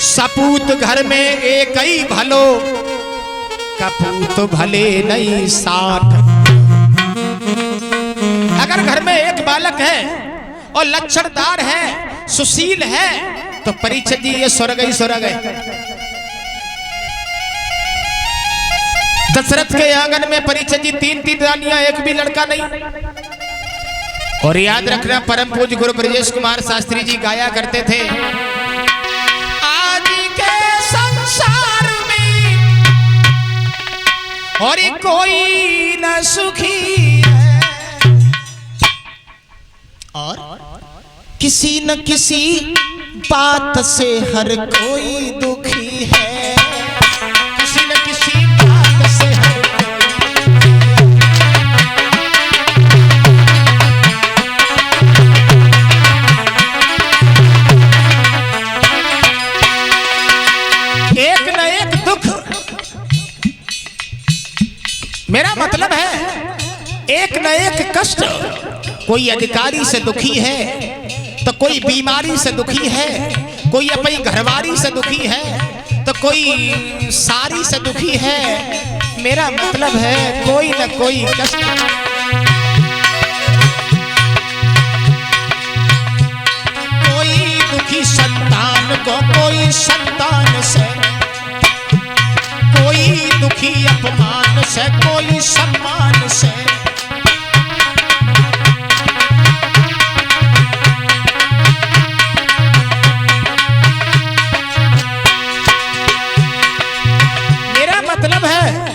Speaker 1: सपूत घर में एक ही भलो, कपूत भले नहीं 60। अगर घर में एक बालक है और लक्षणदार है, सुशील है, तो परीक्षित जी ये स्वर्ग ही स्वर्ग है। दशरथ के आंगन में परीक्षित जी 3-3 रानियां, एक भी लड़का नहीं। और याद रखना, परम पूज्य गुरु ब्रजेश कुमार शास्त्री जी गाया करते थे, आज के संसार में और कोई न सुखी है, और किसी न किसी बात से हर कोई दुखी है। किसी न किसी बात से हर एक न एक दुख, मेरा मतलब है एक न एक कष्ट। कोई अधिकारी से दुखी है, तो कोई बीमारी से दुखी है, कोई अपनी घरवारी से दुखी है, तो कोई सारी से दुखी है। मेरा मतलब है कोई न कोई कष्ट। कोई दुखी संतान को कोई संतान से, कोई दुखी अपमान से, कोई सम्मान से। मतलब है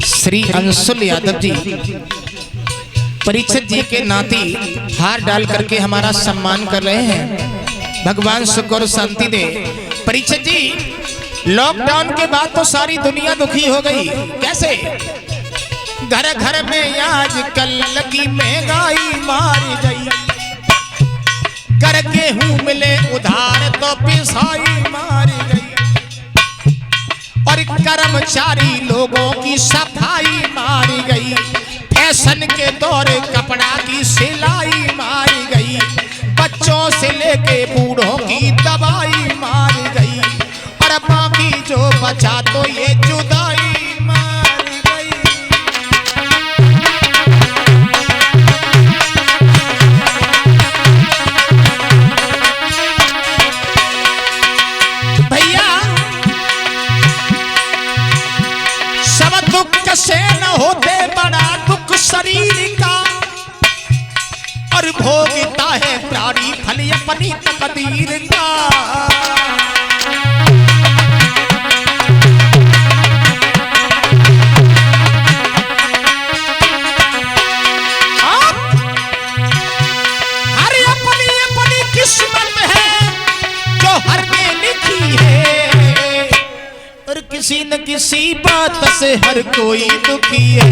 Speaker 1: श्री अंशुल यादव जी परीक्षित जी के नाती हार डाल करके हमारा सम्मान कर रहे हैं। भगवान सुख और शांति दे। परीक्षित जी, लॉकडाउन के बाद तो सारी दुनिया दुखी हो गई। कैसे? घर घर में आजकल लगी महंगाई मारी गई, कर गेहूं मिले उधार तो पिसाई मारी गई, और कर्मचारी लोगों की सफाई मारी गई। फैशन के दौर कपड़ा की सिलाई मारी गई, बच्चों से लेके बूढ़ों की दवाई मारी गई, और बाकी जो बचा तो ये जुदाई मारी गई। से न होते बड़ा दुख शरीर का, और भोगता है प्राणी फल अपनी तकदीर का। हर अपनी अपनी किस्मत है जो हर में लिखी है, और किसी न किसी बात से हर कोई दुखी है।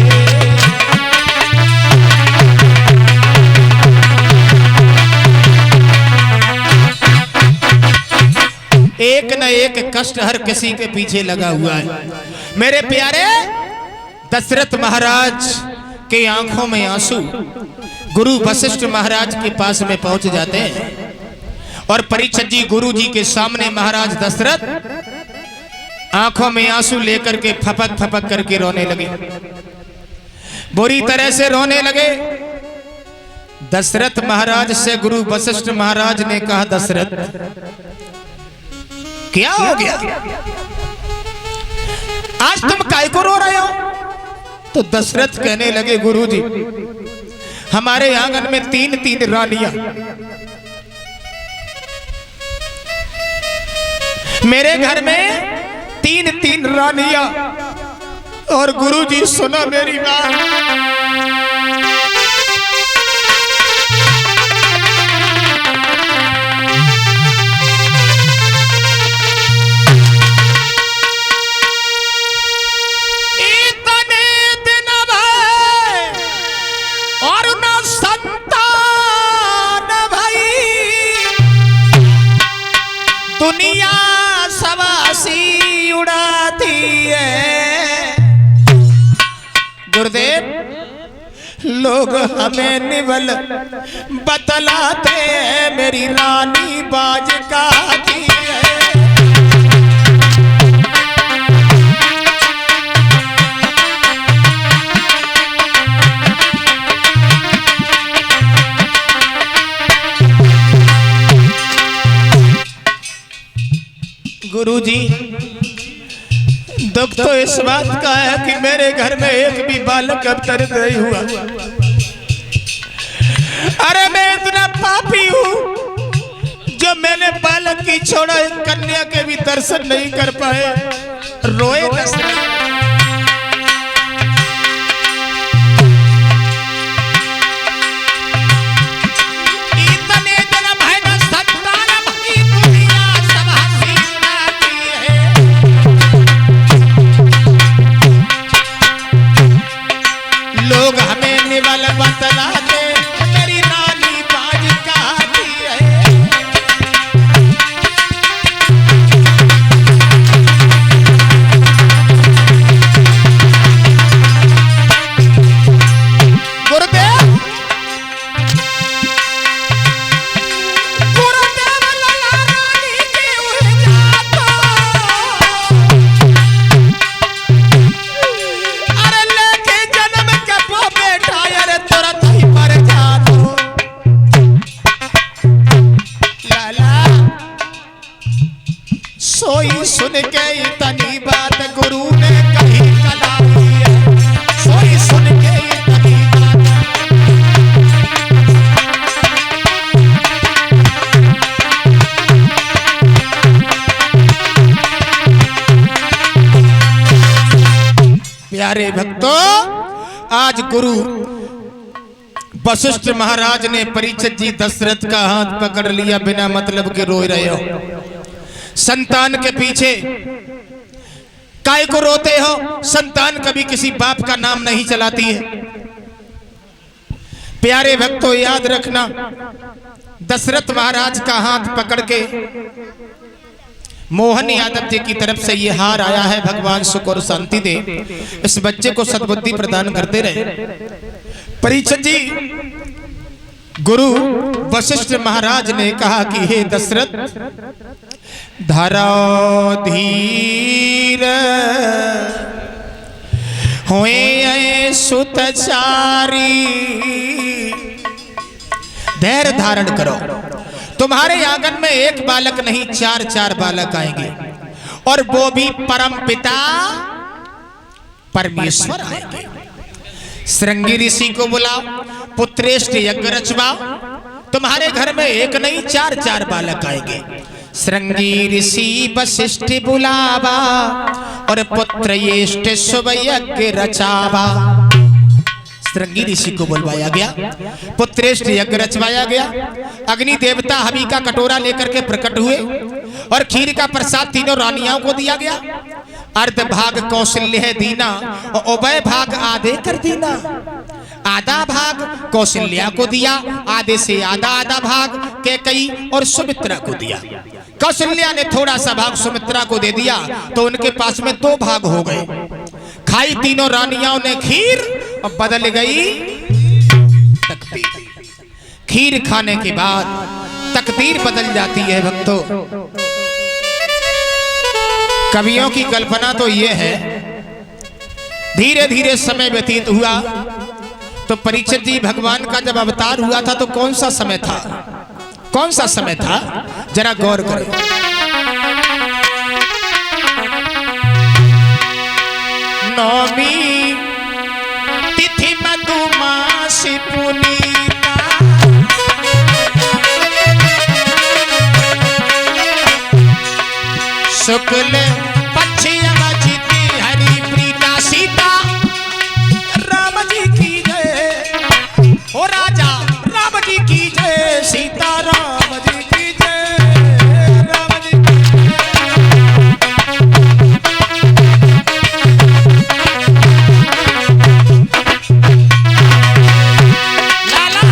Speaker 1: एक न एक कष्ट हर किसी के पीछे लगा हुआ है। मेरे प्यारे दशरथ महाराज के आंखों में आंसू गुरु वशिष्ठ महाराज के पास में पहुंच जाते हैं, और परीक्षित जी गुरु जी के सामने महाराज दशरथ आंखों में आंसू लेकर के फपक फपक करके रोने लगे, बुरी तरह से रोने लगे। दशरथ महाराज से गुरु वशिष्ठ महाराज ने कहा, दशरथ क्या हो गया, आज तुम काय को रो रहे हो? तो दशरथ कहने लगे, गुरु जी हमारे आंगन में 3-3 रानियां, मेरे घर में 3 रानियां और गुरुजी सुना मेरी बात। दुनिया सवासी उड़ाती है गुरुदेव, लोग हमें निवल बतलाते हैं मेरी रानी बाज गाती है। गुरुजी, दुख तो इस बात का है कि मेरे घर में एक भी बालक अब तक नहीं हुआ। अरे मैं इतना पापी हूँ जो मैंने बालक की छोड़ा एक कन्या के भी दर्शन नहीं कर पाए। रोए दशरथ। सोई सुन के इतनी बात गुरु ने कही कलाई है। सोई सुन के इतनी बात। प्यारे भक्तों, आज गुरु वशिष्ठ महाराज ने परीक्षित जी दशरथ का हाथ पकड़ लिया, बिना मतलब के रो रहे हो। संतान के पीछे काय को रोते हो? संतान कभी किसी बाप का नाम नहीं चलाती है। प्यारे भक्तों, याद रखना, दशरथ महाराज का हाथ पकड़ के मोहन यादव जी की तरफ से ये हार आया है। भगवान सुख और शांति दे, इस बच्चे को सद्बुद्धि प्रदान करते रहे। परीक्षित जी, गुरु वशिष्ठ महाराज ने कहा कि हे दशरथ, धरो धीर होए सुतचारी, धैर्य धारण करो। तुम्हारे आंगन में एक बालक नहीं 4 बालक आएंगे, और वो भी परम पिता परमेश्वर आएंगे। श्रृंगी ऋषि को बुलाओ, पुत्रेष्ठ यज्ञ रचवाओ। तुम्हारे घर में एक नहीं 4 बालक आएंगे। श्रृंगी ऋषि वशिष्ठ बुलावा, और पुत्र येष्ठ शुभ यज्ञ रचावा। श्रृंगी ऋषि को बुलवाया गया, पुत्रेष्ठ यज्ञ रचवाया गया। अग्नि देवता हवि का कटोरा लेकर के प्रकट हुए, और खीर का प्रसाद तीनों रानियों को दिया गया। अर्ध भाग कौशल्य दीना, और उभय भाग आधे कर दीना। आधा भाग कौशल्या को दिया, आधे से आधा भाग कैकेयी और सुमित्रा को दिया। कौशल्या ने थोड़ा सा भाग सुमित्रा को दे दिया, तो उनके पास में 2 भाग हो गए। खाई तीनों रानियों ने खीर, और बदल गई तकदीर। खीर खाने के बाद तकदीर बदल जाती है भक्तों। कवियों की कल्पना तो ये है, धीरे धीरे समय व्यतीत हुआ, तो परीक्षित जी भगवान का जब अवतार हुआ था तो कौन सा समय था? कौन सा समय था? जरा गौर करो। नौमी तिथि मधुमासी पुनीता, शुक्ल पक्ष अवजिति हरि प्रीता सीता राम जी की जय। हो राजा राम जी की जय, सीता राम जी की जय, राम जी लाला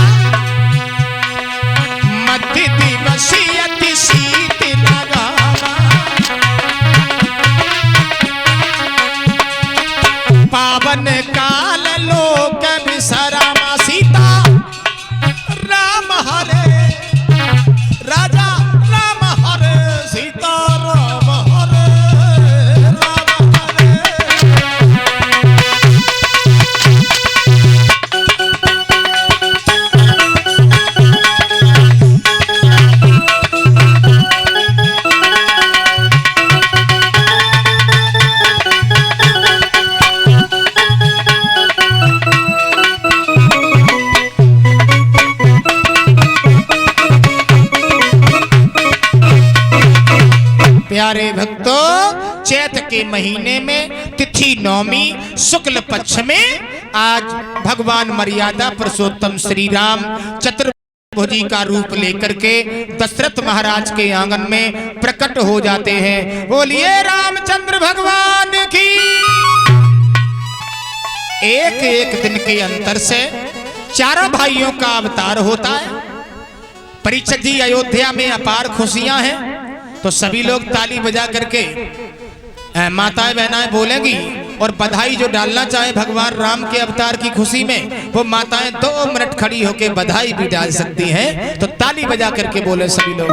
Speaker 1: मध्य दिवसी अति शीत लगावा, पावन काल लोक विसरामा, सीता राम हरे राजा राम हरे, सीता राम हरे राम हरे। प्यारे भक्तों, चैत के महीने में तिथि नौमी शुक्ल पक्ष में आज भगवान मर्यादा पुरुषोत्तम श्री राम चतुर्भुजी का रूप लेकर के दशरथ महाराज के आंगन में प्रकट हो जाते हैं। बोलिए रामचंद्र भगवान की। एक एक दिन के अंतर से चारों भाइयों का अवतार होता है। परीक्षित जी अयोध्या में अपार खुशियां हैं, तो सभी लोग ताली बजा करके माताएं बहनाएं बोलेंगी और बधाई जो डालना चाहे भगवान राम के अवतार की खुशी में, वो माताएं 2 मिनट खड़ी होकर बधाई भी डाल सकती हैं। तो ताली बजा करके बोले सभी लोग।